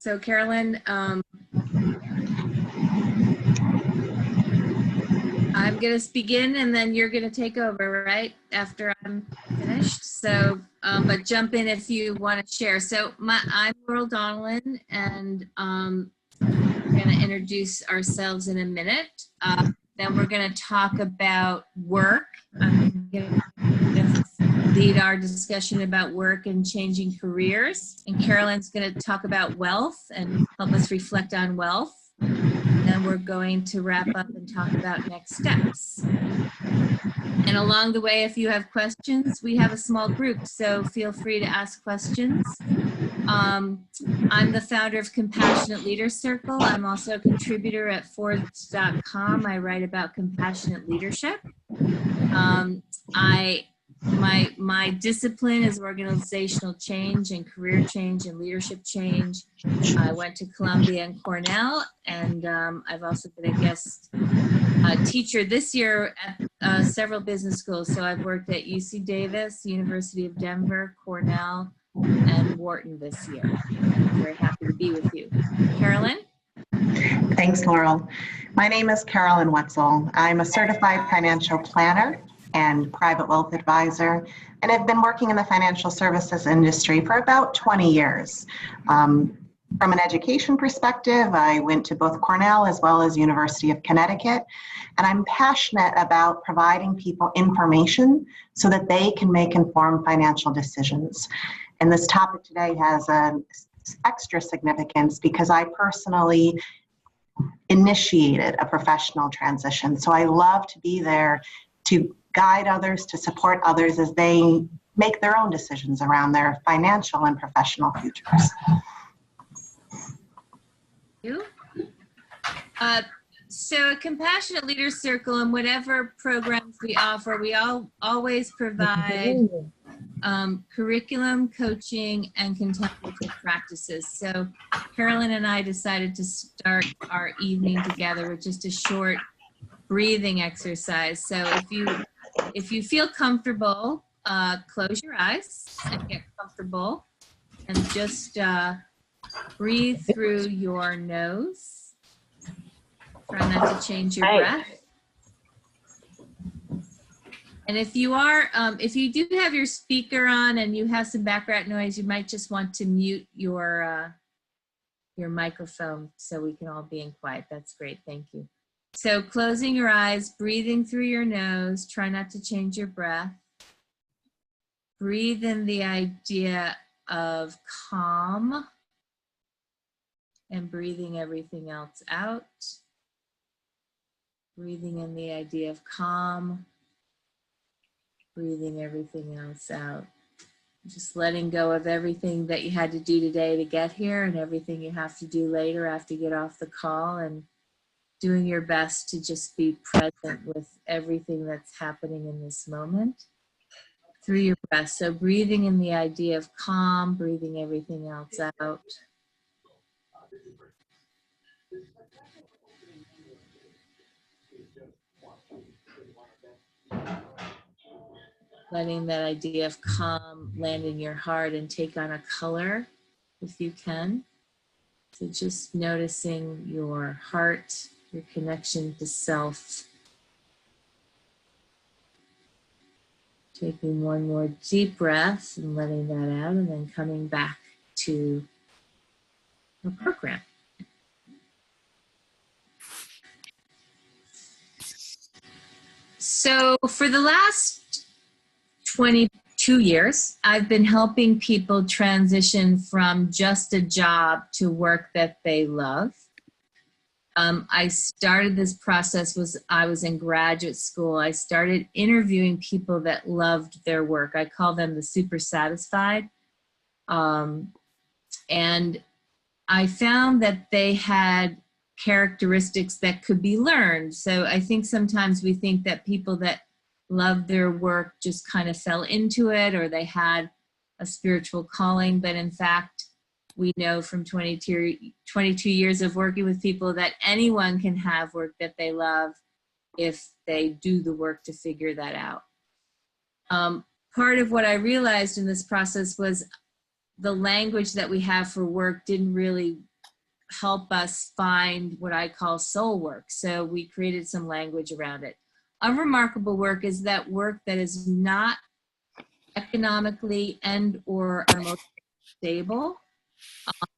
So Carolyn, I'm going to begin and then you're going to take over, right? After I'm finished. So, but jump in if you want to share. So I'm Laurel Donnellan, and we're going to introduce ourselves in a minute. Then we're going to talk about work. I'm going to lead our discussion about work and changing careers. And Carolyn's going to talk about wealth and help us reflect on wealth. Then we're going to wrap up and talk about next steps. And along the way, if you have questions, we have a small group, so feel free to ask questions. I'm the founder of Compassionate Leader Circle. I'm also a contributor at Forbes.com. I write about compassionate leadership. My discipline is organizational change and career change and leadership change. I went to Columbia and Cornell, and I've also been a guest teacher this year at several business schools. So I've worked at UC Davis, University of Denver, Cornell, and Wharton this year. I'm very happy to be with you. Carolyn? Thanks, Laurel. My name is Carolyn Wetzel. I'm a certified financial planner and private wealth advisor, and I've been working in the financial services industry for about 20 years. From an education perspective, I went to both Cornell as well as University of Connecticut, and I'm passionate about providing people information so that they can make informed financial decisions. And this topic today has an extra significance because I personally initiated a professional transition. So I love to be there to guide others, to support others as they make their own decisions around their financial and professional futures. So a Compassionate Leader Circle and whatever programs we offer, we always provide curriculum, coaching, and contemplative practices. So Carolyn and I decided to start our evening together with just a short breathing exercise. So if you feel comfortable, close your eyes and get comfortable and just breathe through your nose. Try not to change your breath. And if you do have your speaker on and you have some background noise, you might just want to mute your microphone so we can all be in quiet. That's great, thank you. So closing your eyes, breathing through your nose, try not to change your breath. Breathe in the idea of calm and breathing everything else out. Breathing in the idea of calm, breathing everything else out. Just letting go of everything that you had to do today to get here and everything you have to do later after you get off the call, and doing your best to just be present with everything that's happening in this moment through your breath. So breathing in the idea of calm, breathing everything else out. Letting that idea of calm land in your heart and take on a color if you can. So just noticing your heart, your connection to self. Taking one more deep breath and letting that out, and then coming back to the program. So for the last 22 years, I've been helping people transition from just a job to work that they love. I started this process I was in graduate school. I started interviewing people that loved their work. I call them the super satisfied. And I found that they had characteristics that could be learned. So I think sometimes we think that people that love their work just kind of fell into it, or they had a spiritual calling, but in fact, we know from 22 years of working with people that anyone can have work that they love if they do the work to figure that out. Part of what I realized in this process was the language that we have for work didn't really help us find what I call soul work. So we created some language around it. Unremarkable work is that work that is not economically and or emotionally stable.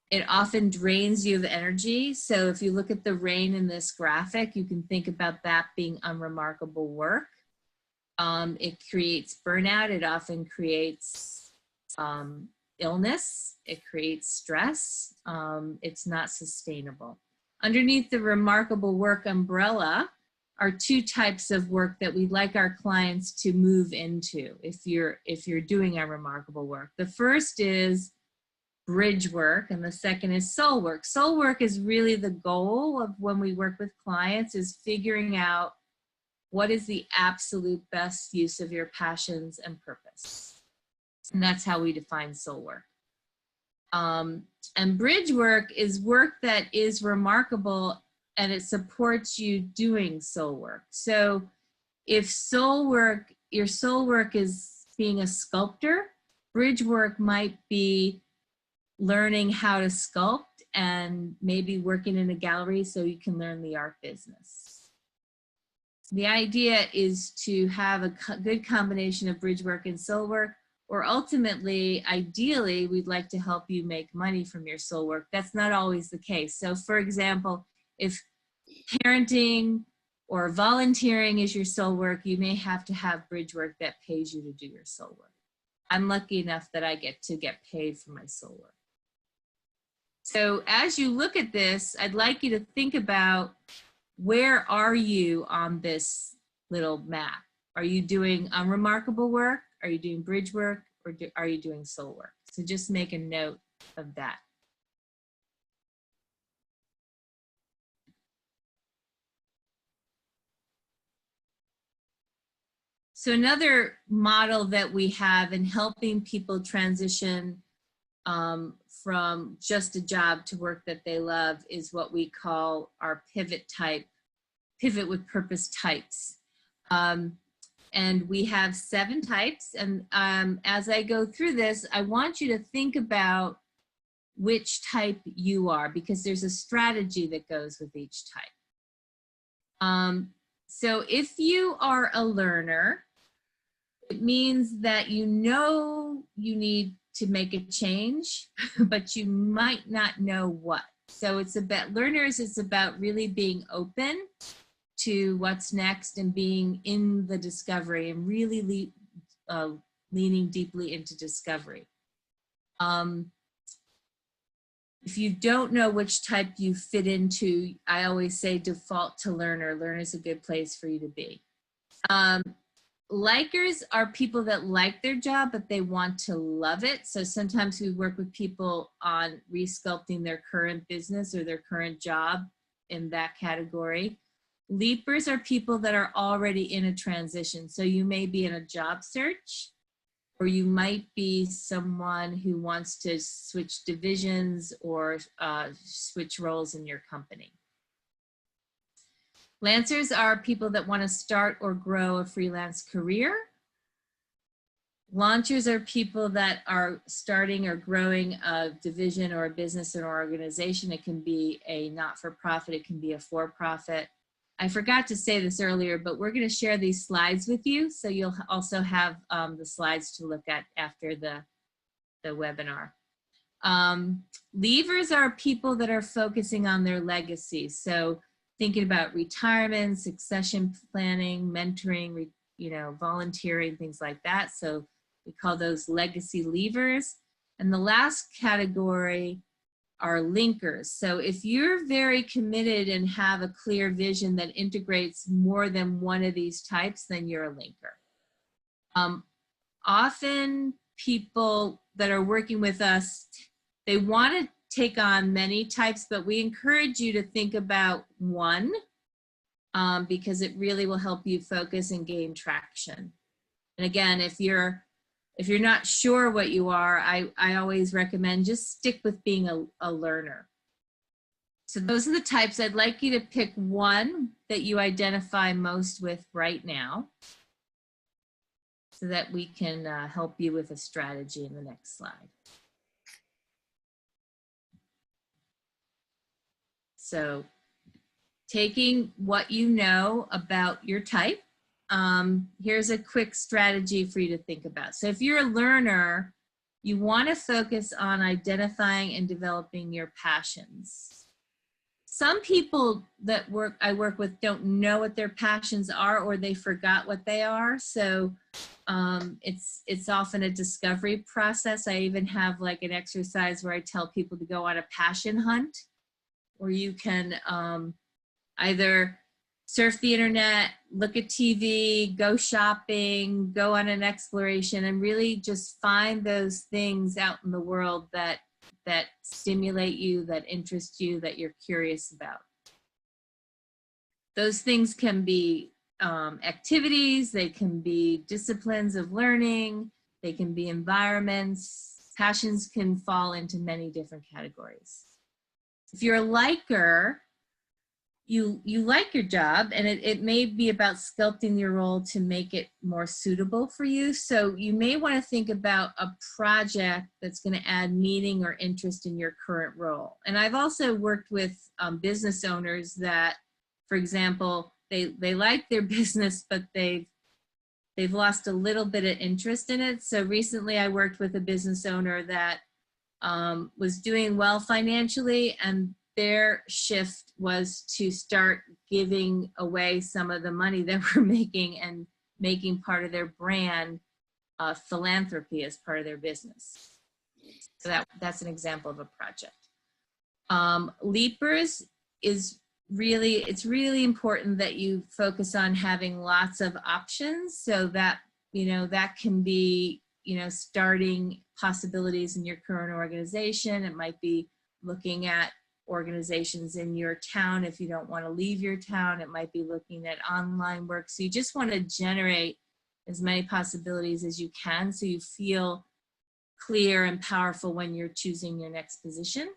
It often drains you of energy. So if you look at the rain in this graphic, you can think about that being unremarkable work. It creates burnout. It often creates illness. It creates stress. It's not sustainable. Underneath the remarkable work umbrella are two types of work that we'd like our clients to move into if you're doing unremarkable work. The first is bridge work, and the second is soul work. Soul work is really the goal of when we work with clients, is figuring out what is the absolute best use of your passions and purpose. And that's how we define soul work. And bridge work is work that is remarkable and it supports you doing soul work. So if your soul work is being a sculptor, bridge work might be learning how to sculpt and maybe working in a gallery so you can learn the art business. The idea is to have a good combination of bridge work and soul work, or ultimately, ideally, we'd like to help you make money from your soul work. That's not always the case. So for example, if parenting or volunteering is your soul work, you may have to have bridge work that pays you to do your soul work. I'm lucky enough that I get to get paid for my soul work. So as you look at this, I'd like you to think about, where are you on this little map? Are you doing unremarkable work? Are you doing bridge work? Or are you doing soul work? So just make a note of that. So another model that we have in helping people transition from just a job to work that they love is what we call our pivot with purpose types. And we have 7 types. And as I go through this, I want you to think about which type you are, because there's a strategy that goes with each type. So if you are a learner, it means that you know you need to make a change, but you might not know what. So it's about learners, it's about really being open to what's next and being in the discovery and really leaning deeply into discovery. If you don't know which type you fit into, I always say default to learner. Learner is a good place for you to be. Likers are people that like their job, but they want to love it. So sometimes we work with people on resculpting their current business or their current job in that category. Leapers are people that are already in a transition. So you may be in a job search, or you might be someone who wants to switch divisions or switch roles in your company. Lancers are people that want to start or grow a freelance career. Launchers are people that are starting or growing a division or a business or organization. It can be a not-for-profit, it can be a for-profit. I forgot to say this earlier, but we're going to share these slides with you, so you'll also have the slides to look at after the webinar. Leavers are people that are focusing on their legacy. So thinking about retirement, succession planning, mentoring, volunteering, things like that. So we call those legacy leavers. And the last category are linkers. So if you're very committed and have a clear vision that integrates more than one of these types, then you're a linker. Often people that are working with us, they want to take on many types, but we encourage you to think about one because it really will help you focus and gain traction. And again, if you're not sure what you are, I always recommend just stick with being a learner. So those are the types. I'd like you to pick one that you identify most with right now so that we can help you with a strategy in the next slide. So taking what you know about your type, here's a quick strategy for you to think about. So if you're a learner, you want to focus on identifying and developing your passions. Some people that I work with don't know what their passions are, or they forgot what they are. So it's often a discovery process. I even have like an exercise where I tell people to go on a passion hunt, where you can either surf the internet, look at TV, go shopping, go on an exploration, and really just find those things out in the world that stimulate you, that interest you, that you're curious about. Those things can be activities, they can be disciplines of learning, they can be environments. Passions can fall into many different categories. If you're a liker, you like your job, and it may be about sculpting your role to make it more suitable for you. So you may want to think about a project that's going to add meaning or interest in your current role. And I've also worked with business owners that, for example, they like their business, but they've lost a little bit of interest in it. So recently I worked with a business owner that was doing well financially, and their shift was to start giving away some of the money that we're making and making part of their brand philanthropy as part of their business. So that's an example of a project. Leapers it's really important that you focus on having lots of options, so that, that can be, starting possibilities in your current organization. It might be looking at organizations in your town if you don't want to leave your town. It might be looking at online work. So you just want to generate as many possibilities as you can, so you feel clear and powerful when you're choosing your next position.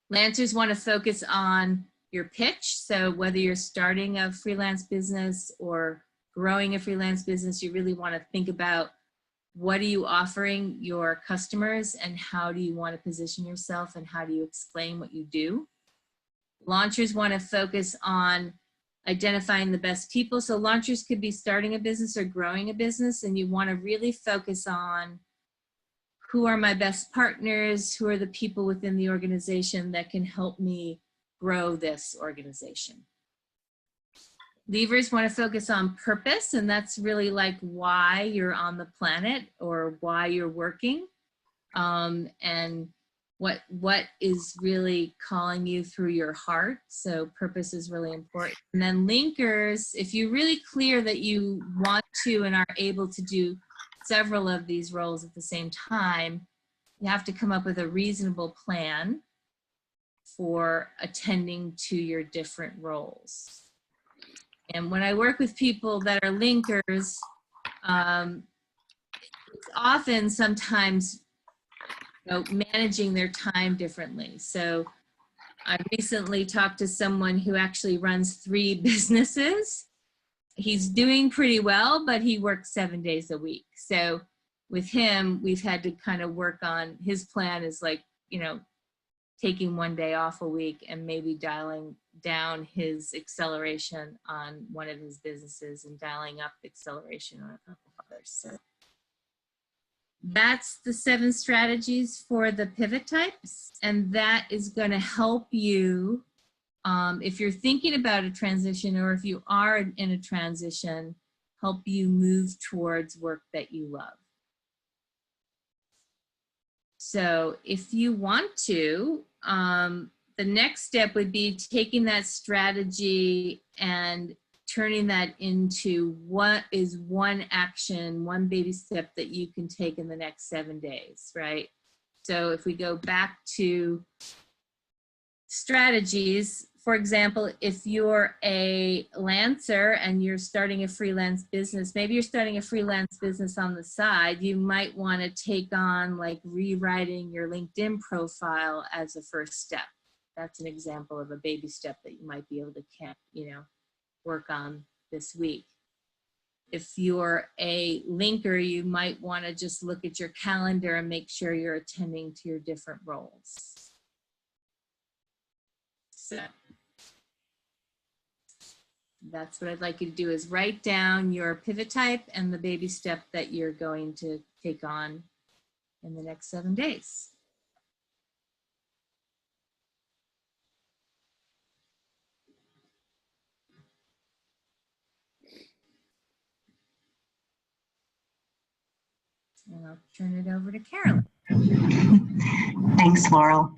Lancers want to focus on your pitch. So whether you're starting a freelance business or growing a freelance business, you really want to think about, what are you offering your customers, and how do you want to position yourself, and how do you explain what you do? Launchers want to focus on identifying the best people. So launchers could be starting a business or growing a business, and you want to really focus on, who are my best partners? Who are the people within the organization that can help me grow this organization? Leavers want to focus on purpose, and that's really like why you're on the planet or why you're working, and what is really calling you through your heart. So purpose is really important. And then linkers, if you're really clear that you want to and are able to do several of these roles at the same time, you have to come up with a reasonable plan for attending to your different roles. And when I work with people that are linkers, it's often sometimes managing their time differently. So I recently talked to someone who actually runs 3 businesses. He's doing pretty well, but he works 7 days a week. So with him, we've had to kind of work on, his plan is like, taking 1 day off a week and maybe dialing down his acceleration on one of his businesses and dialing up the acceleration on a couple others. So that's the 7 strategies for the pivot types. And that is going to help you, if you're thinking about a transition, or if you are in a transition, help you move towards work that you love. So if you want to, the next step would be taking that strategy and turning that into what is one action, one baby step that you can take in the next 7 days, right? So if we go back to strategies, for example, if you're a Lancer and you're starting a freelance business, maybe you're starting a freelance business on the side, you might want to take on like rewriting your LinkedIn profile as a first step. That's an example of a baby step that you might be able to, work on this week. If you're a linker, you might want to just look at your calendar and make sure you're attending to your different roles. So that's what I'd like you to do, is write down your pivot type and the baby step that you're going to take on in the next 7 days. And I'll turn it over to Carolyn. Thanks, Laurel.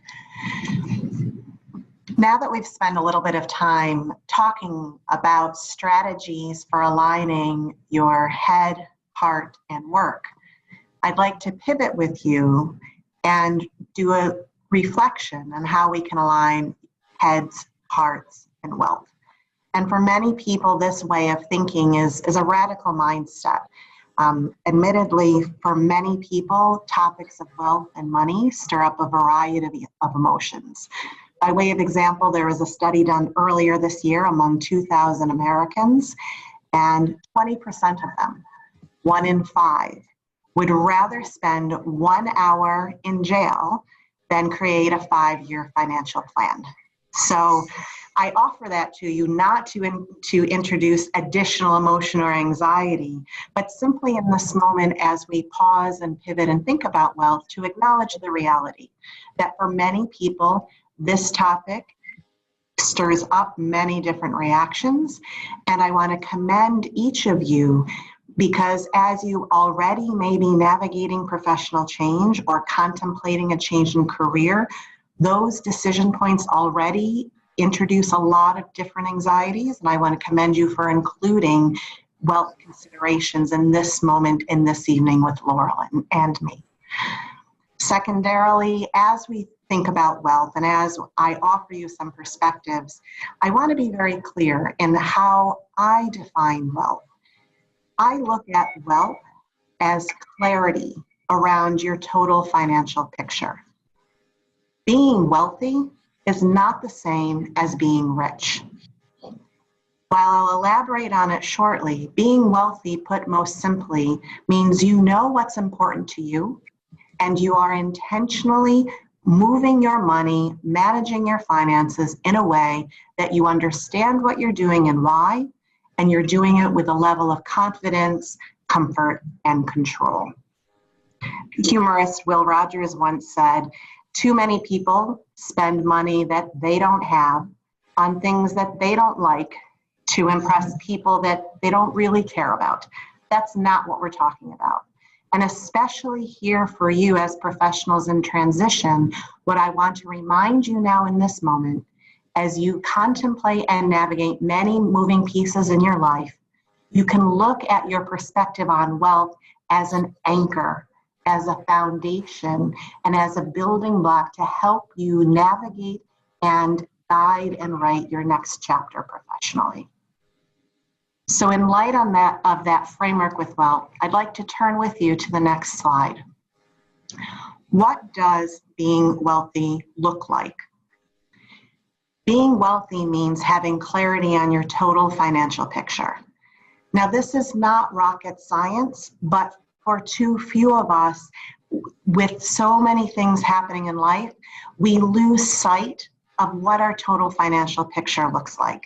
Now that we've spent a little bit of time talking about strategies for aligning your head, heart, and work, I'd like to pivot with you and do a reflection on how we can align heads, hearts, and wealth. And for many people, this way of thinking is a radical mindset. Admittedly, for many people, topics of wealth and money stir up a variety of emotions. By way of example, there was a study done earlier this year among 2,000 Americans, and 20% of them, 1 in 5, would rather spend 1 hour in jail than create a 5-year financial plan. So I offer that to you not to introduce additional emotion or anxiety, but simply in this moment as we pause and pivot and think about wealth, to acknowledge the reality that for many people, this topic stirs up many different reactions. And I want to commend each of you, because as you already may be navigating professional change or contemplating a change in career, those decision points already introduce a lot of different anxieties, and I want to commend you for including wealth considerations in this moment, in this evening with Laurel and me. Secondarily, as we think about wealth and as I offer you some perspectives, I want to be very clear in how I define wealth. I look at wealth as clarity around your total financial picture. Being wealthy is not the same as being rich. While I'll elaborate on it shortly, being wealthy, put most simply, means you know what's important to you, and you are intentionally moving your money, managing your finances in a way that you understand what you're doing and why, and you're doing it with a level of confidence, comfort, and control. Humorist Will Rogers once said, "Too many people spend money that they don't have on things that they don't like to impress people that they don't really care about." That's not what we're talking about. And especially here for you as professionals in transition, what I want to remind you now in this moment, as you contemplate and navigate many moving pieces in your life, you can look at your perspective on wealth as an anchor, as a foundation, and as a building block to help you navigate and guide and write your next chapter professionally. So in light of that framework with wealth, I'd like to turn with you to the next slide. What does being wealthy look like? Being wealthy means having clarity on your total financial picture. Now, this is not rocket science, but for too few of us, with so many things happening in life, we lose sight of what our total financial picture looks like.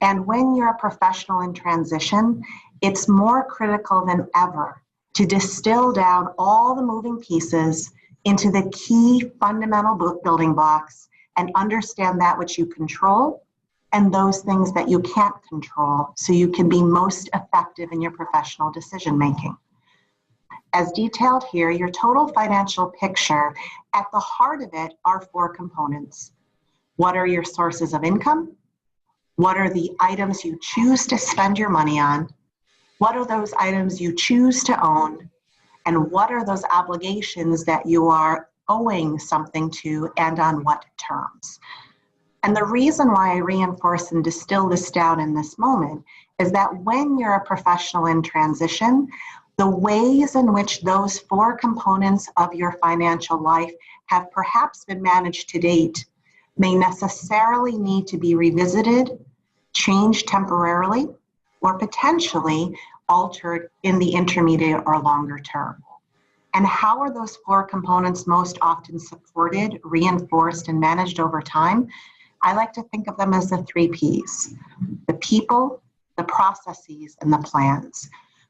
And when you're a professional in transition, it's more critical than ever to distill down all the moving pieces into the key fundamental building blocks and understand that which you control and those things that you can't control, so you can be most effective in your professional decision making. As detailed here, your total financial picture, at the heart of it are 4 components. What are your sources of income? What are the items you choose to spend your money on? What are those items you choose to own? And what are those obligations that you are owing something to, and on what terms? And the reason why I reinforce and distill this down in this moment is that when you're a professional in transition, the ways in which those 4 components of your financial life have perhaps been managed to date may necessarily need to be revisited, changed temporarily, or potentially altered in the intermediate or longer term. And how are those 4 components most often supported, reinforced, and managed over time? I like to think of them as the 3 Ps: the people, the processes, and the plans.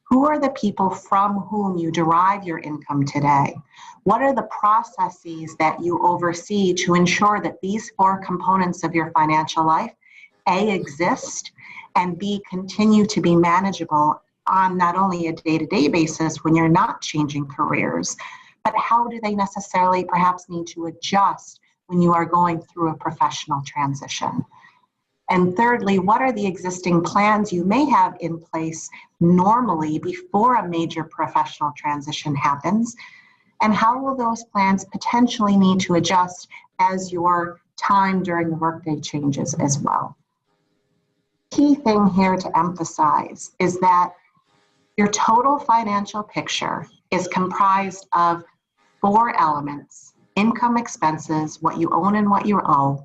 Who are the people from whom you derive your income today? What are the processes that you oversee to ensure that these 4 components of your financial life, A, exist, and B, continue to be manageable on not only a day-to-day basis when you're not changing careers, but how do they necessarily perhaps need to adjust when you are going through a professional transition? And thirdly, what are the existing plans you may have in place normally before a major professional transition happens? And how will those plans potentially need to adjust as your time during the workday changes as well? Key thing here to emphasize is that your total financial picture is comprised of 4 elements: income, expenses, what you own and what you owe,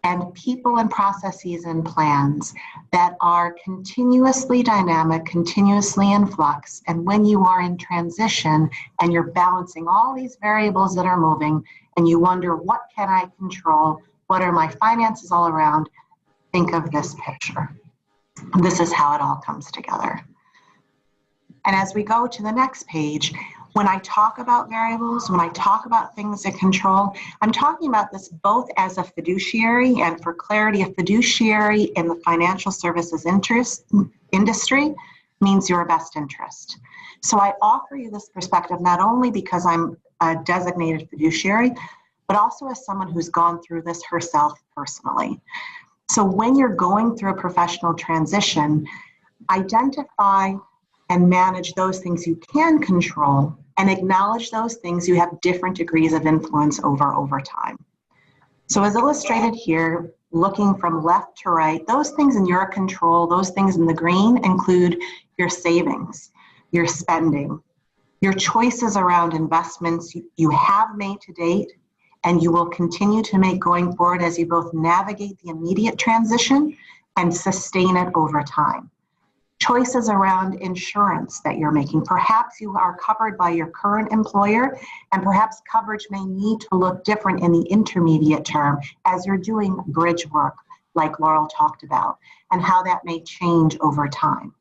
and people and processes and plans that are continuously dynamic, continuously in flux. And when you are in transition and you're balancing all these variables that are moving and you wonder, what can I control? What are my finances all around? Think of this picture. This is how it all comes together. And as we go to the next page, when I talk about variables, when I talk about things to control, I'm talking about this both as a fiduciary, and for clarity, a fiduciary in the financial services industry means your best interest. So I offer you this perspective not only because I'm a designated fiduciary, but also as someone who's gone through this herself personally. So when you're going through a professional transition, identify and manage those things you can control, and acknowledge those things you have different degrees of influence over time. So as illustrated here, looking from left to right, those things in your control, those things in the green, include your savings, your spending, your choices around investments you have made to date, and you will continue to make going forward as you both navigate the immediate transition and sustain it over time. Choices around insurance that you're making. Perhaps you are covered by your current employer, and perhaps coverage may need to look different in the intermediate term as you're doing bridge work like Laurel talked about, and how that may change over time.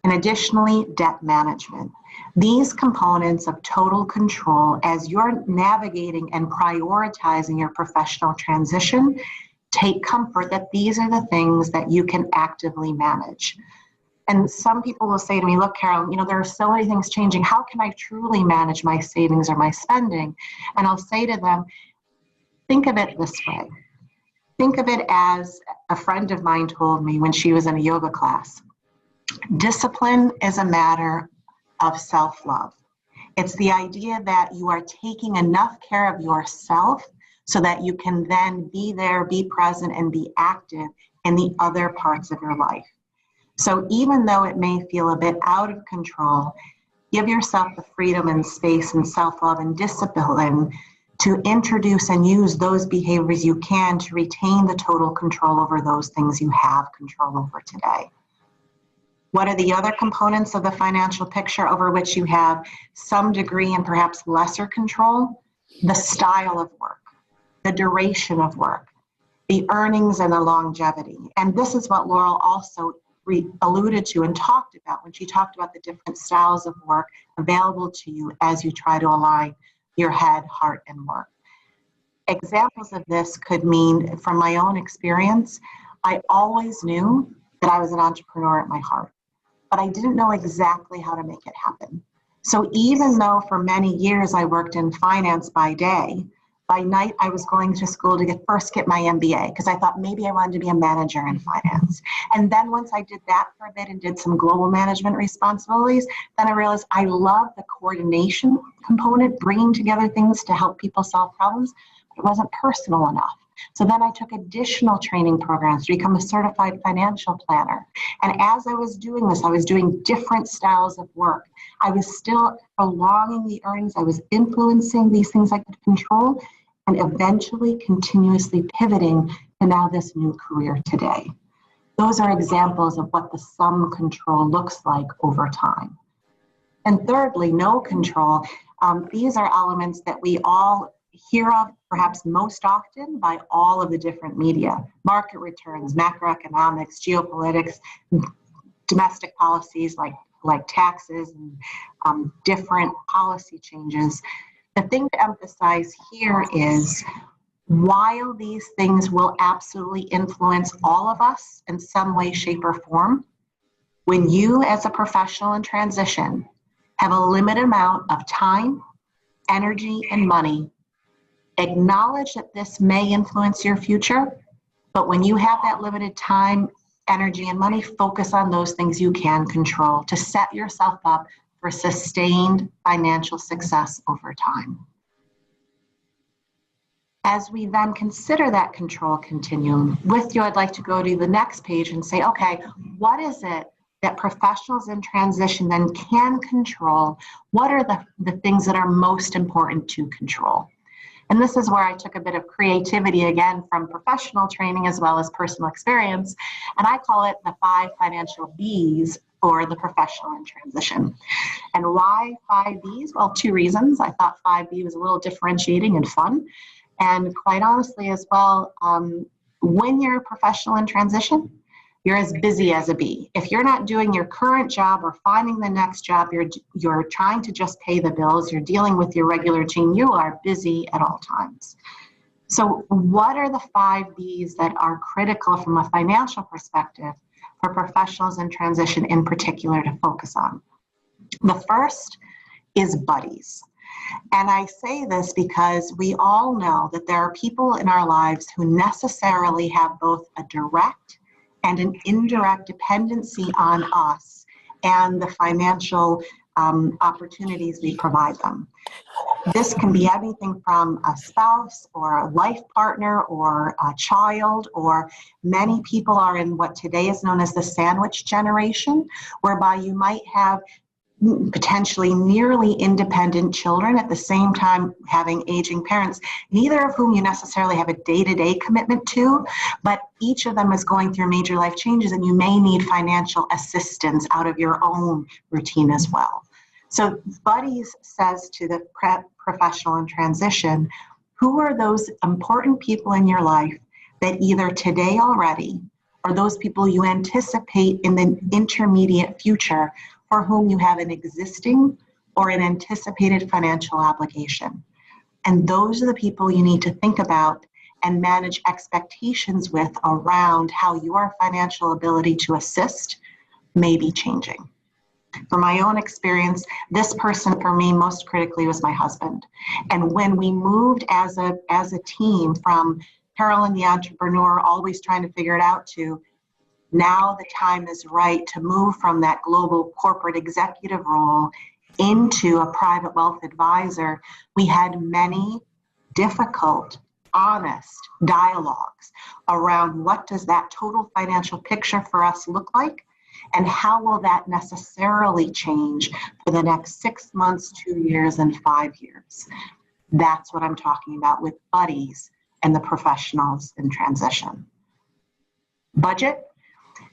And additionally, debt management. These components of total control as you're navigating and prioritizing your professional transition, take comfort that these are the things that you can actively manage. And some people will say to me, look, Carol, there are so many things changing. How can I truly manage my savings or my spending? And I'll say to them, think of it this way. Think of it as a friend of mine told me when she was in a yoga class. Discipline is a matter of self-love. It's the idea that you are taking enough care of yourself so that you can then be there, be present, and be active in the other parts of your life. So even though it may feel a bit out of control, give yourself the freedom and space and self-love and discipline to introduce and use those behaviors you can to retain the total control over those things you have control over today. What are the other components of the financial picture over which you have some degree and perhaps lesser control? The style of work, the duration of work, the earnings and the longevity. And this is what Laurel also alluded to and talked about when she talked about the different styles of work available to you as you try to align your head, heart, and work. Examples of this could mean, from my own experience, I always knew that I was an entrepreneur at my heart, but I didn't know exactly how to make it happen. So even though for many years I worked in finance by day, by night, I was going to school to get my MBA because I thought maybe I wanted to be a manager in finance. And then once I did that for a bit and did some global management responsibilities, then I realized I love the coordination component, bringing together things to help people solve problems, but it wasn't personal enough. So then I took additional training programs to become a certified financial planner. And as I was doing this, I was doing different styles of work. I was still prolonging the earnings. I was influencing these things I could control, and eventually continuously pivoting to now this new career today. Those are examples of what the sum control looks like over time. And thirdly, no control. These are elements that we all hear of perhaps most often by all of the different media: market returns, macroeconomics, geopolitics, domestic policies like taxes and different policy changes. The thing to emphasize here is, while these things will absolutely influence all of us in some way, shape, or form, when you as a professional in transition have a limited amount of time, energy, and money, acknowledge that this may influence your future, but when you have that limited time, energy, and money, focus on those things you can control to set yourself up for sustained financial success over time. As we then consider that control continuum, with you, I'd like to go to the next page and say, okay, what is it that professionals in transition then can control? What are the things that are most important to control? And this is where I took a bit of creativity again from professional training as well as personal experience. And I call it the 5 financial Bs for the professional in transition. And why 5 Bs? Well, 2 reasons. I thought 5B was a little differentiating and fun. And quite honestly as well, when you're a professional in transition, you're as busy as a bee. If you're not doing your current job or finding the next job, you're trying to just pay the bills, you're dealing with your regular team, you are busy at all times. So what are the 5 Bs that are critical from a financial perspective for professionals in transition in particular to focus on? The first is buddies. And I say this because we all know that there are people in our lives who necessarily have both a direct and an indirect dependency on us and the financial opportunities we provide them. This can be anything from a spouse or a life partner or a child, or many people are in what today is known as the sandwich generation, whereby you might have potentially nearly independent children at the same time having aging parents, neither of whom you necessarily have a day-to-day commitment to, but each of them is going through major life changes, and you may need financial assistance out of your own routine as well. So buddies says to the professional in transition, who are those important people in your life that either today already or those people you anticipate in the intermediate future for whom you have an existing or an anticipated financial obligation. And those are the people you need to think about and manage expectations with around how your financial ability to assist may be changing. From my own experience, this person for me most critically was my husband. And when we moved as a team from Carolyn the entrepreneur, always trying to figure it out, to now the time is right to move from that global corporate executive role into a private wealth advisor, we had many difficult, honest dialogues around what does that total financial picture for us look like, and how will that necessarily change for the next 6 months, 2 years, and 5 years. That's what I'm talking about with buddies and the professionals in transition. Budget.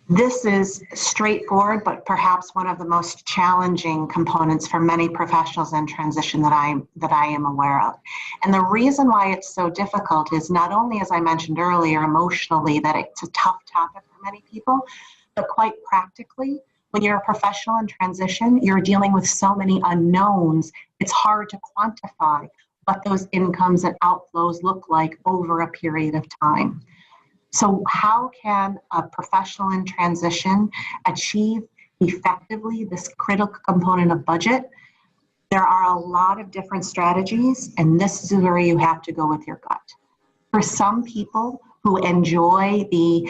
This is straightforward, but perhaps one of the most challenging components for many professionals in transition that I am aware of. And the reason why it's so difficult is not only, as I mentioned earlier, emotionally, that it's a tough topic for many people, but quite practically, when you're a professional in transition, you're dealing with so many unknowns, it's hard to quantify what those incomes and outflows look like over a period of time. So how can a professional in transition achieve effectively this critical component of budget? There are a lot of different strategies, and this is where you have to go with your gut. For some people who enjoy the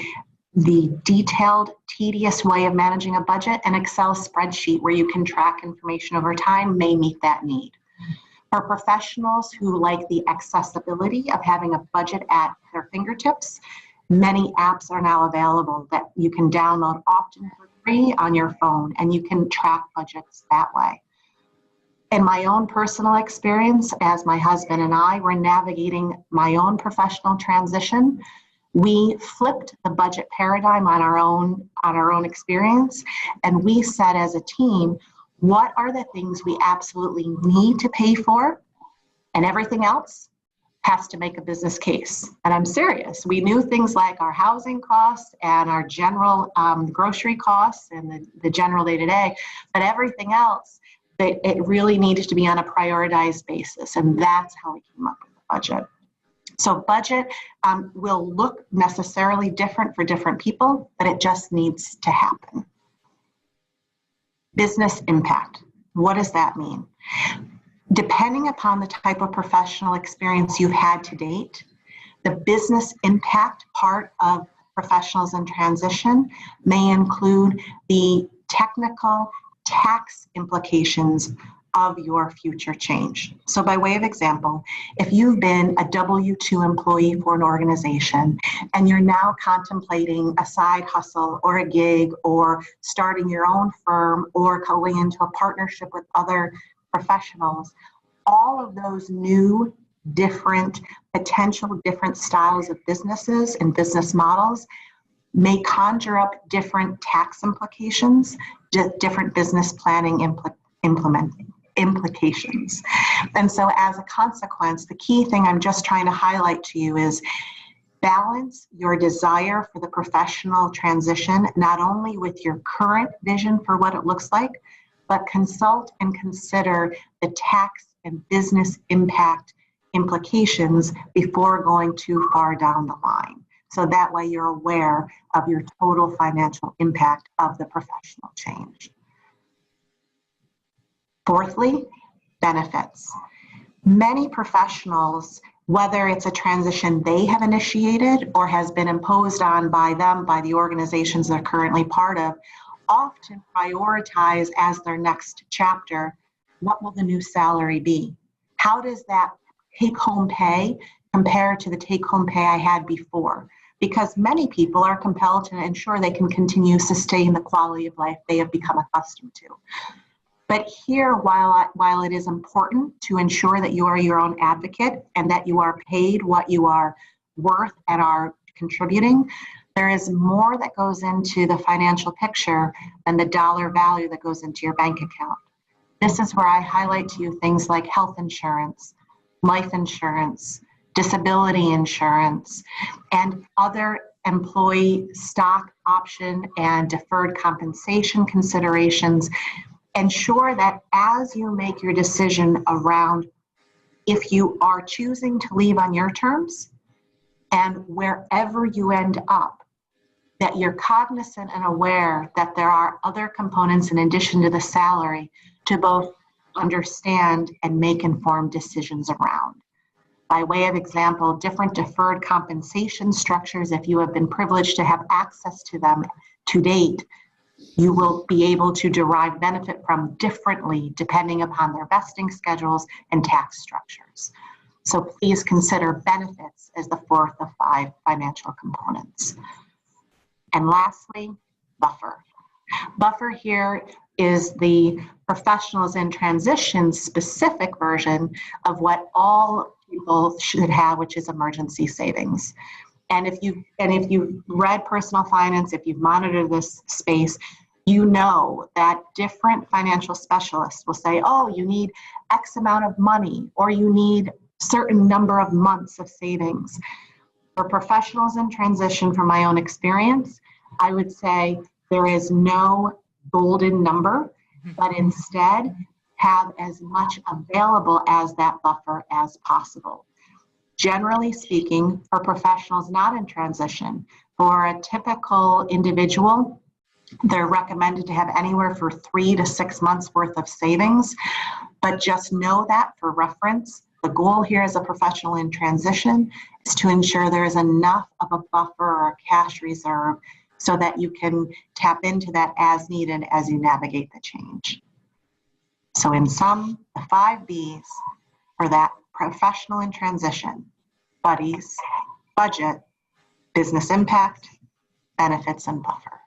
detailed, tedious way of managing a budget, an Excel spreadsheet where you can track information over time may meet that need. For professionals who like the accessibility of having a budget at their fingertips, many apps are now available that you can download, often for free, on your phone, and you can track budgets that way. In my own personal experience, as my husband and I were navigating my own professional transition, we flipped the budget paradigm on our own experience, and we said as a team, what are the things we absolutely need to pay for, and everything else has to make a business case. And I'm serious. We knew things like our housing costs and our general grocery costs and the general day-to-day, but everything else, it really needed to be on a prioritized basis. And that's how we came up with the budget. So budget will look necessarily different for different people, but it just needs to happen. Business impact. What does that mean? Depending upon the type of professional experience you've had to date, the business impact part of professionals in transition may include the technical tax implications of your future change. So by way of example, if you've been a W-2 employee for an organization and you're now contemplating a side hustle or a gig or starting your own firm or going into a partnership with other professionals, all of those new, different, potential different styles of businesses and business models may conjure up different tax implications, different business planning implications. And so as a consequence, the key thing I'm just trying to highlight to you is balance your desire for the professional transition, not only with your current vision for what it looks like, but consult and consider the tax and business impact implications before going too far down the line. So that way you're aware of your total financial impact of the professional change. Fourthly, benefits. Many professionals, whether it's a transition they have initiated or has been imposed on by them, by the organizations they're currently part of, often prioritize as their next chapter, what will the new salary be? How does that take-home pay compare to the take-home pay I had before? Because many people are compelled to ensure they can continue to sustain the quality of life they have become accustomed to. But here, while it is important to ensure that you are your own advocate and that you are paid what you are worth and are contributing, there is more that goes into the financial picture than the dollar value that goes into your bank account. This is where I highlight to you things like health insurance, life insurance, disability insurance, and other employee stock option and deferred compensation considerations. Ensure that as you make your decision around if you are choosing to leave on your terms and wherever you end up, that you're cognizant and aware that there are other components in addition to the salary to both understand and make informed decisions around. By way of example, different deferred compensation structures, if you have been privileged to have access to them to date, you will be able to derive benefit from differently depending upon their vesting schedules and tax structures. So please consider benefits as the fourth of 5 financial components. And lastly, buffer. Buffer here is the professionals in transition specific version of what all people should have, which is emergency savings. And if you've read personal finance, if you've monitored this space, you know that different financial specialists will say, oh, you need X amount of money, or you need certain number of months of savings. For professionals in transition, from my own experience, I would say there is no golden number, but instead have as much available as that buffer as possible. Generally speaking, for professionals not in transition, for a typical individual, they're recommended to have anywhere for 3 to 6 months worth of savings. But just know that for reference, the goal here as a professional in transition is to ensure there is enough of a buffer or a cash reserve so that you can tap into that as needed as you navigate the change. So in sum, the 5 B's for that professional in transition: buddies, budget, business impact, benefits, and buffer.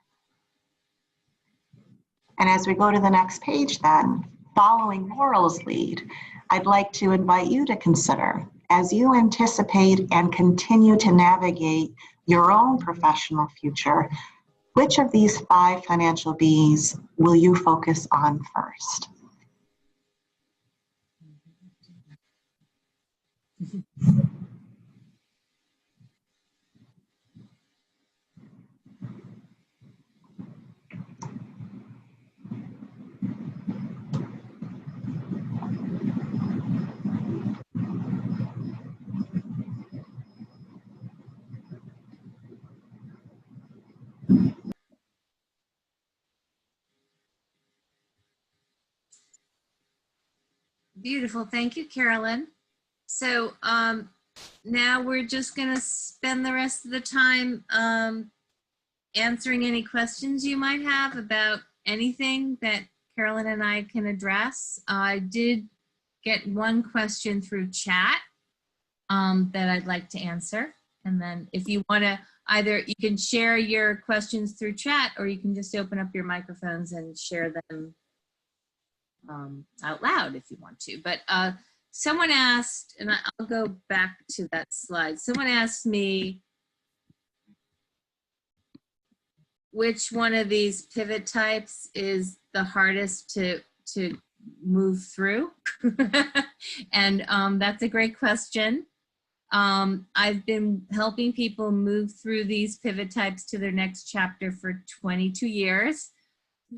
And as we go to the next page then, following Laurel's lead, I'd like to invite you to consider, as you anticipate and continue to navigate your own professional future, which of these 5 financial B's will you focus on first? Beautiful. Thank you, Carolyn. So now we're just going to spend the rest of the time answering any questions you might have about anything that Carolyn and I can address. I did get one question through chat that I'd like to answer. And then if you want to, either you can share your questions through chat, or you can just open up your microphones and share them out loud if you want to. But someone asked, and I'll go back to that slide. Someone asked me which one of these pivot types is the hardest to move through. And that's a great question. I've been helping people move through these pivot types to their next chapter for 22 years.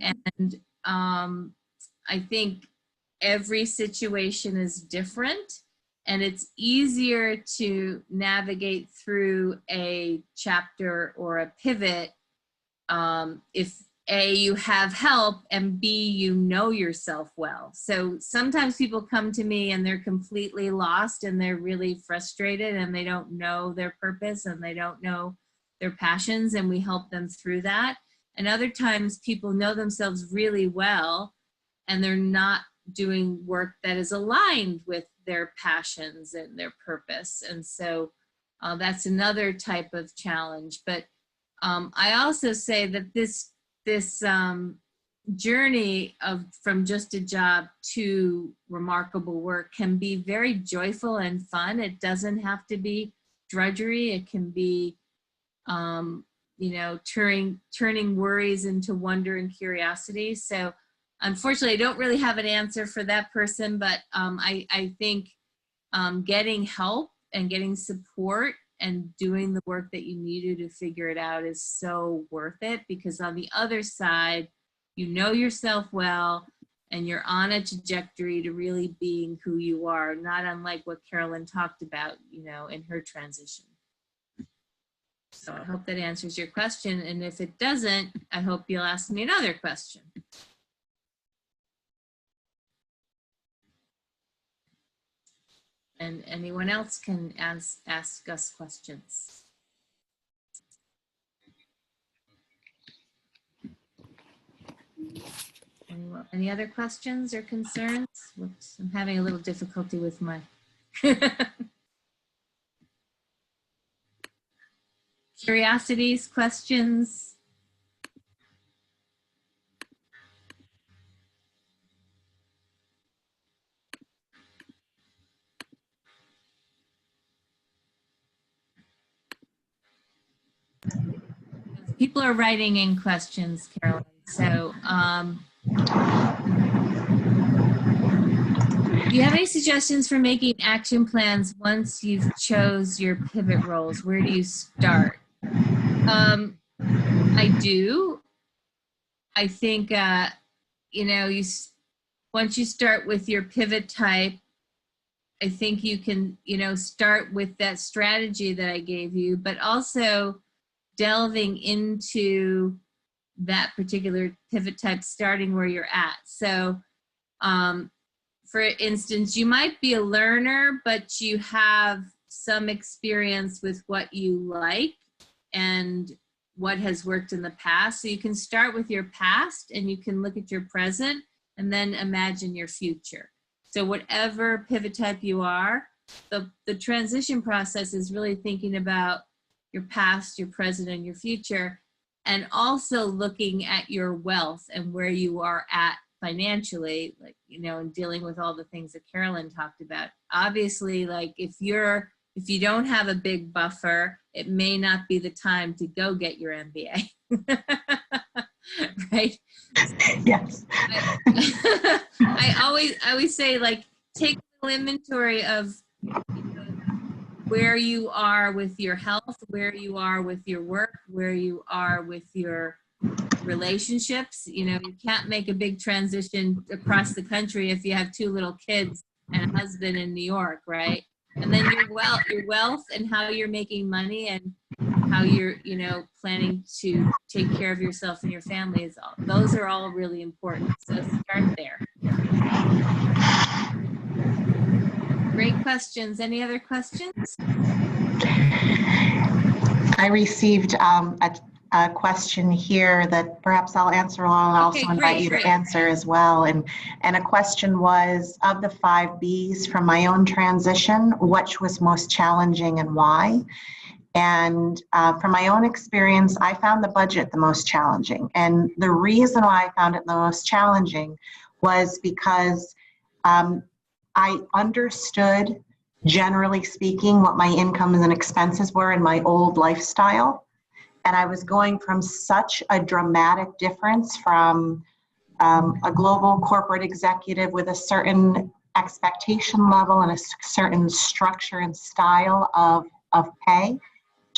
And I think every situation is different, and it's easier to navigate through a chapter or a pivot if A, you have help, and B, you know yourself well. So sometimes people come to me and they're completely lost and they're really frustrated and they don't know their purpose and they don't know their passions, and we help them through that. And other times people know themselves really well and they're not doing work that is aligned with their passions and their purpose. And so that's another type of challenge. But I also say that this journey from just a job to remarkable work can be very joyful and fun. It doesn't have to be drudgery. It can be, you know, turning worries into wonder and curiosity. So unfortunately, I don't really have an answer for that person, but I think getting help and getting support and doing the work that you needed to figure it out is so worth it, because on the other side, you know yourself well and you're on a trajectory to really being who you are, not unlike what Carolyn talked about, you know, in her transition. So I hope that answers your question. And if it doesn't, I hope you'll ask me another question. And anyone else can ask us questions. Any other questions or concerns? Whoops, I'm having a little difficulty with my curiosities, questions. People are writing in questions, Carolyn. So do you have any suggestions for making action plans once you've chose your pivot roles? Where do you start? I do. I think, you know, once you start with your pivot type, I think you can, you know, start with that strategy that I gave you, but also delving into that particular pivot type, starting where you're at. So for instance, you might be a learner, but you have some experience with what you like and what has worked in the past. So you can start with your past and you can look at your present and then imagine your future. So whatever pivot type you are, the transition process is really thinking about your past, your present, and your future, and also looking at your wealth and where you are at financially, like, you know, and dealing with all the things that Carolyn talked about. Obviously, like if you don't have a big buffer, it may not be the time to go get your MBA. Right? Yes. I always say, like, take a little inventory of where you are with your health, where you are with your work, where you are with your relationships. You know, you can't make a big transition across the country if you have 2 little kids and a husband in New York, right? And then your wealth and how you're making money and how you're, you know, planning to take care of yourself and your family, those are all really important. So start there. Great questions. Any other questions? I received a question here that perhaps I'll answer, and I'll also Okay, invite great, you great. to answer as well. And a question was, of the 5 Bs from my own transition, which was most challenging and why? And from my own experience, I found the budget the most challenging. And the reason why I found it the most challenging was because I understood, generally speaking, what my incomes and expenses were in my old lifestyle. And I was going from such a dramatic difference from a global corporate executive with a certain expectation level and a certain structure and style of pay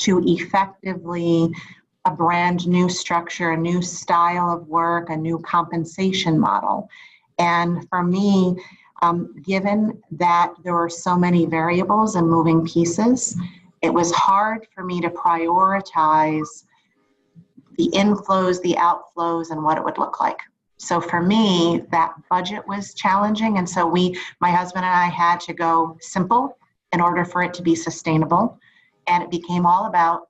to effectively a brand new structure, a new style of work, a new compensation model. And for me, given that there were so many variables and moving pieces, it was hard for me to prioritize the inflows, the outflows, and what it would look like. So for me, that budget was challenging. And so my husband and I had to go simple in order for it to be sustainable. And it became all about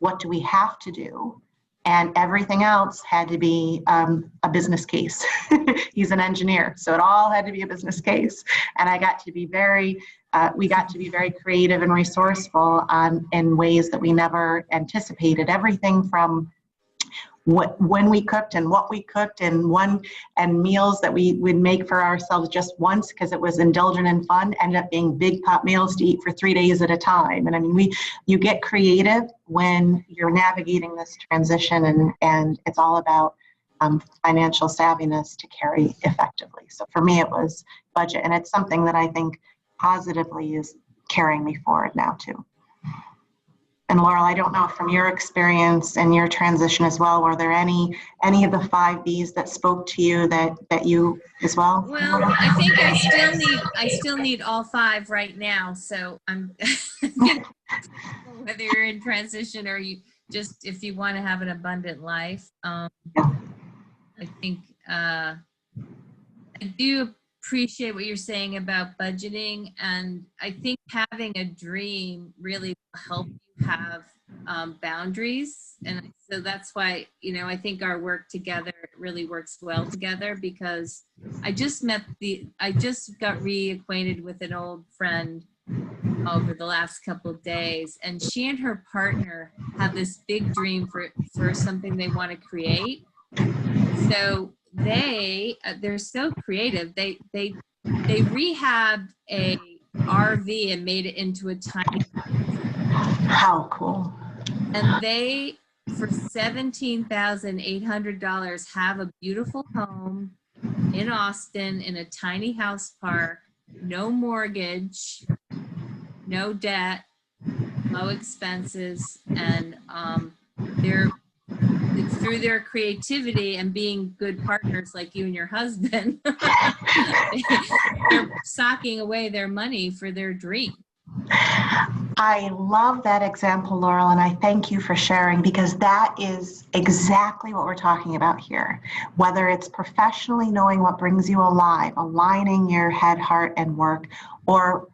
what do we have to do? And everything else had to be a business case. He's an engineer, so it all had to be a business case. And I got to be we got to be very creative and resourceful in ways that we never anticipated. Everything from when we cooked and what we cooked and meals that we would make for ourselves just once because it was indulgent and fun ended up being big pot meals to eat for 3 days at a time. And I mean, you get creative when you're navigating this transition, and it's all about financial savviness to carry effectively. So for me, it was budget, and it's something that I think positively is carrying me forward now too. And Laurel, I don't know from your experience and your transition as well, were there any of the 5 Bs that spoke to you that you as well? Well, I think I still need all 5 right now. So I'm whether you're in transition or you just if you want to have an abundant life. I think I do appreciate what you're saying about budgeting, and I think having a dream really will help you have boundaries. And so that's why, I think our work together really works well together, because I just got reacquainted with an old friend over the last couple of days, and she and her partner have this big dream for something they want to create. So they're so creative. They rehabbed a RV and made it into a tiny house. How cool. And they, for $17,800, have a beautiful home in Austin in a tiny house park, no mortgage, no debt, low expenses, and it's through their creativity and being good partners like you and your husband, they're socking away their money for their dream. I love that example, Laurel, and I thank you for sharing, because that is exactly what we're talking about here. Whether it's professionally knowing what brings you alive, aligning your head, heart, and work, or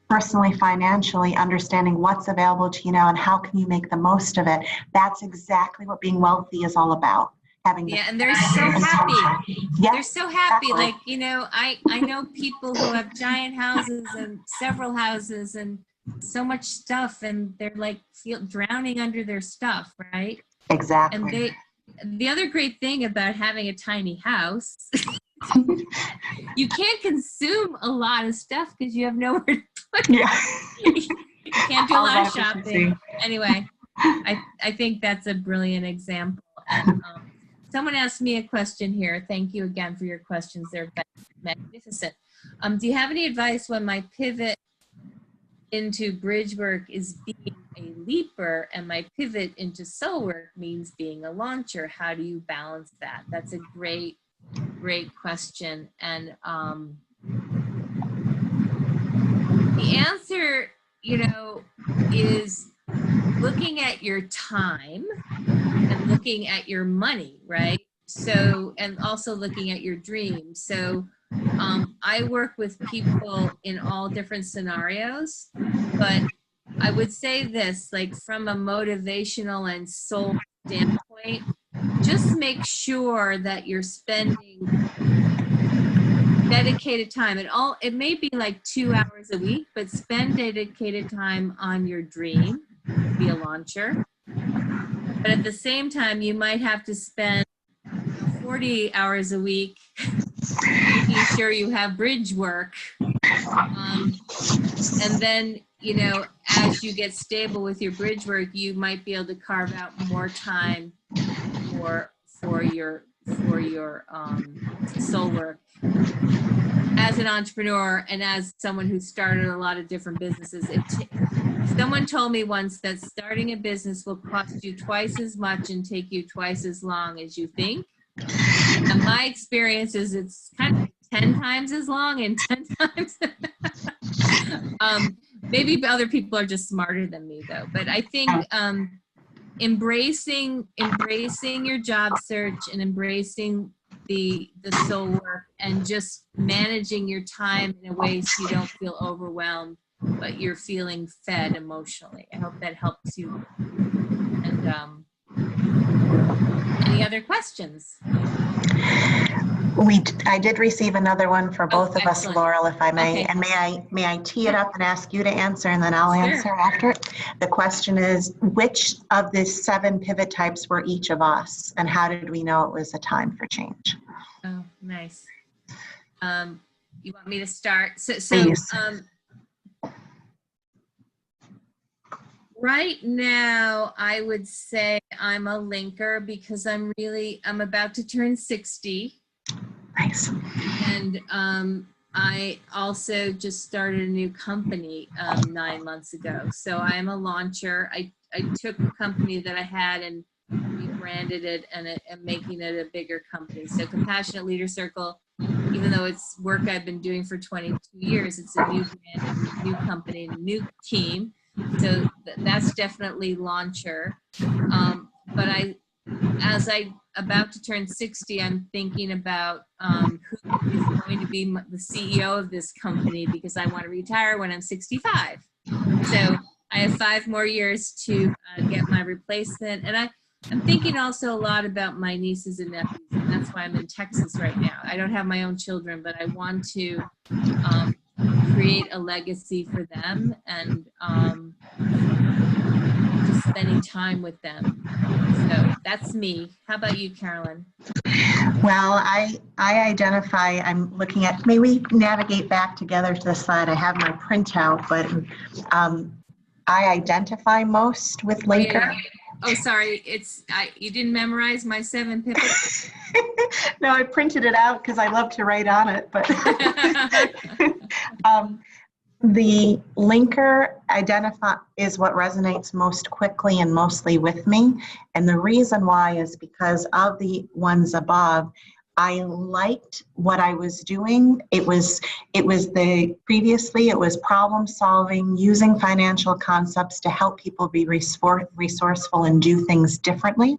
personally, financially, understanding what's available to you now and how can you make the most of it. That's exactly what being wealthy is all about. And they're so happy. Yeah, they're so happy. exactly. Like, I know people who have giant houses and several houses and so much stuff, and they're like drowning under their stuff, right? Exactly. And the other great thing about having a tiny house, you can't consume a lot of stuff because you have nowhere to put it. Yeah. You can't do a lot of shopping. Anyway, I think that's a brilliant example. And someone asked me a question here. Thank you again for your questions. They're magnificent. Do you have any advice when my pivot into bridge work is being a leaper and my pivot into soul work means being a launcher? How do you balance that? That's a great question. And the answer, is looking at your time and looking at your money, right? So, and also looking at your dreams. So I work with people in all different scenarios, but I would say this, like from a motivational and soul standpoint, just make sure that you're spending dedicated time. It may be like 2 hours a week, but spend dedicated time on your dream, be a launcher. But at the same time, you might have to spend 40 hours a week making sure you have bridge work. And then, you know, as you get stable with your bridge work, you might be able to carve out more time for your soul work. As an entrepreneur and as someone who started a lot of different businesses, someone told me once that starting a business will cost you twice as much and take you twice as long as you think. And my experience is it's kind of 10 times as long and 10 times. Maybe other people are just smarter than me though. But I think embracing your job search and embracing the soul work and just managing your time in a way so you don't feel overwhelmed, but you're feeling fed emotionally. I hope that helps you. And any other questions? I did receive another one for both of us, Laurel, if I may. Okay. And may I tee it up and ask you to answer, and then I'll answer after it. The question is, which of the 7 pivot types were each of us, and how did we know it was a time for change? Oh, nice. You want me to start? Please. Right now, I would say I'm a linker because I'm about to turn 60. Nice. And I also just started a new company 9 months ago. So I'm a launcher. I took a company that I had and rebranded it and making it a bigger company. So Compassionate Leader Circle, even though it's work I've been doing for 22 years, it's a new brand, a new company, a new team. So that's definitely launcher. But as I'm about to turn 60, I'm thinking about who is going to be the CEO of this company because I want to retire when I'm 65. So I have 5 more years to get my replacement. And I'm thinking also a lot about my nieces and nephews. And that's why I'm in Texas right now. I don't have my own children, but I want to create a legacy for them and just spending time with them. So that's me. How about you, Carolyn? Well, I identify, I'm looking at, may we navigate back together to the slide? I have my printout, but I identify most with linker. Oh, sorry. You didn't memorize my 7 pivots? No, I printed it out because I love to write on it, but the linker is what resonates most quickly and mostly with me. And the reason why is because of the ones above, I liked what I was doing. It was previously problem solving, using financial concepts to help people be resourceful and do things differently.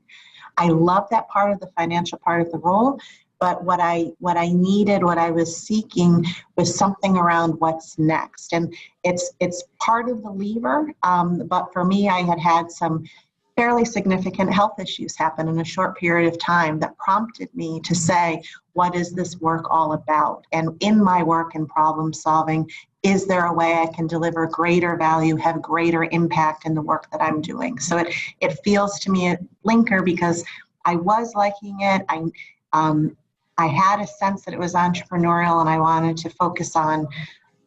I love that part of the financial part of the role. But what I needed, what I was seeking was something around what's next. And it's part of the lever. But for me, I had some fairly significant health issues happen in a short period of time that prompted me to say, what is this work all about? And in my work and problem solving, is there a way I can deliver greater value, have greater impact in the work that I'm doing? So it feels to me a linker because I was liking it. I had a sense that it was entrepreneurial and I wanted to focus on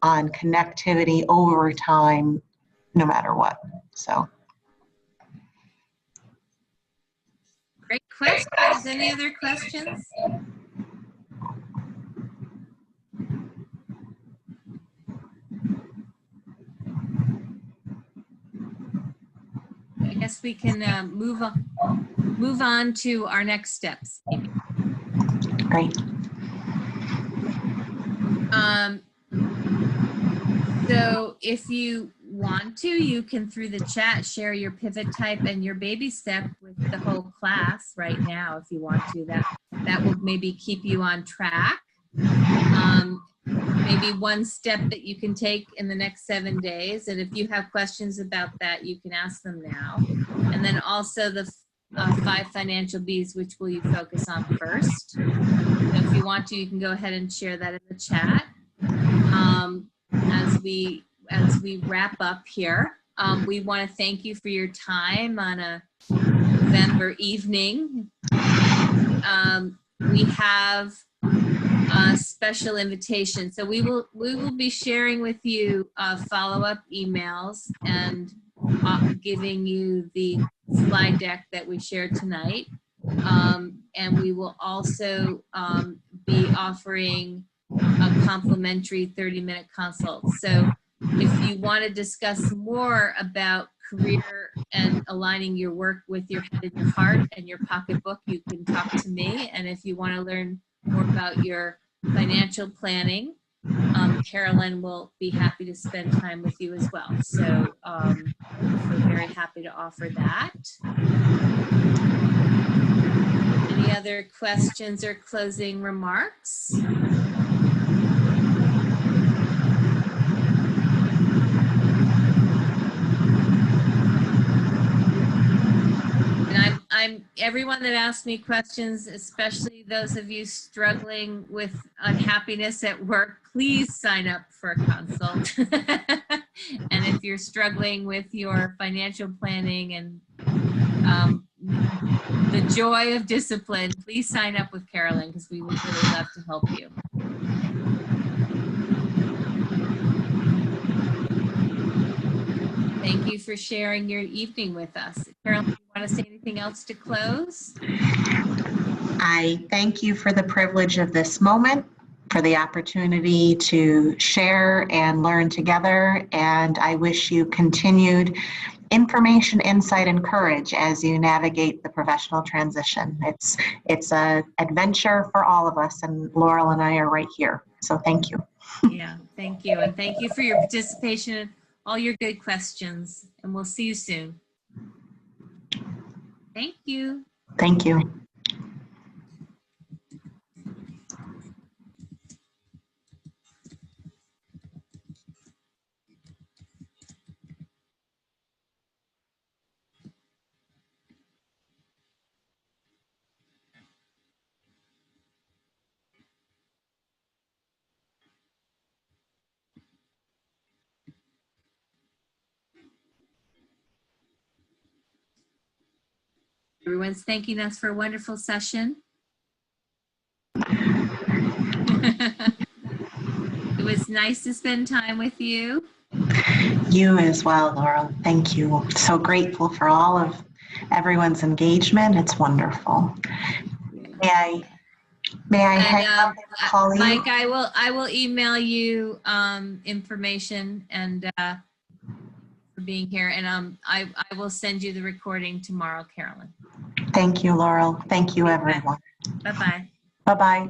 connectivity over time, no matter what. So. Great questions. Any other questions? I guess we can move on to our next steps. Great. So if you want to, you can through the chat share your pivot type and your baby step with the whole class right now if you want to. That will maybe keep you on track. maybe one step that you can take in the next 7 days. And if you have questions about that, you can ask them now. And then also the 5 financial Bs, which will you focus on first? So if you want to, you can go ahead and share that in the chat. As we wrap up here, we want to thank you for your time on a November evening. We have a special invitation. So we will be sharing with you follow-up emails and giving you the slide deck that we shared tonight. And we will also be offering a complimentary 30-minute consult. So if you want to discuss more about career and aligning your work with your head and your heart and your pocketbook, you can talk to me. And if you want to learn more about your financial planning, Carolyn will be happy to spend time with you as well. So we're very happy to offer that. Any other questions or closing remarks? Everyone that asked me questions, especially those of you struggling with unhappiness at work, please sign up for a consult. And if you're struggling with your financial planning and the joy of discipline, please sign up with Carolyn, because we would really love to help you. Thank you for sharing your evening with us. Carolyn, do you want to say anything else to close? I thank you for the privilege of this moment, for the opportunity to share and learn together, and I wish you continued information, insight, and courage as you navigate the professional transition. It's an adventure for all of us, and Laurel and I are right here. So thank you. Yeah, thank you. And thank you for your participation and all your good questions. And we'll see you soon. Thank you. Thank you. Everyone's thanking us for a wonderful session. It was nice to spend time with you. You as well, Laurel. Thank you. So grateful for all of everyone's engagement. It's wonderful. May I hang up and call you? Mike, I will email you information and for being here, and I will send you the recording tomorrow, Carolyn. Thank you, Laurel. Thank you, everyone. Bye-bye. Bye-bye.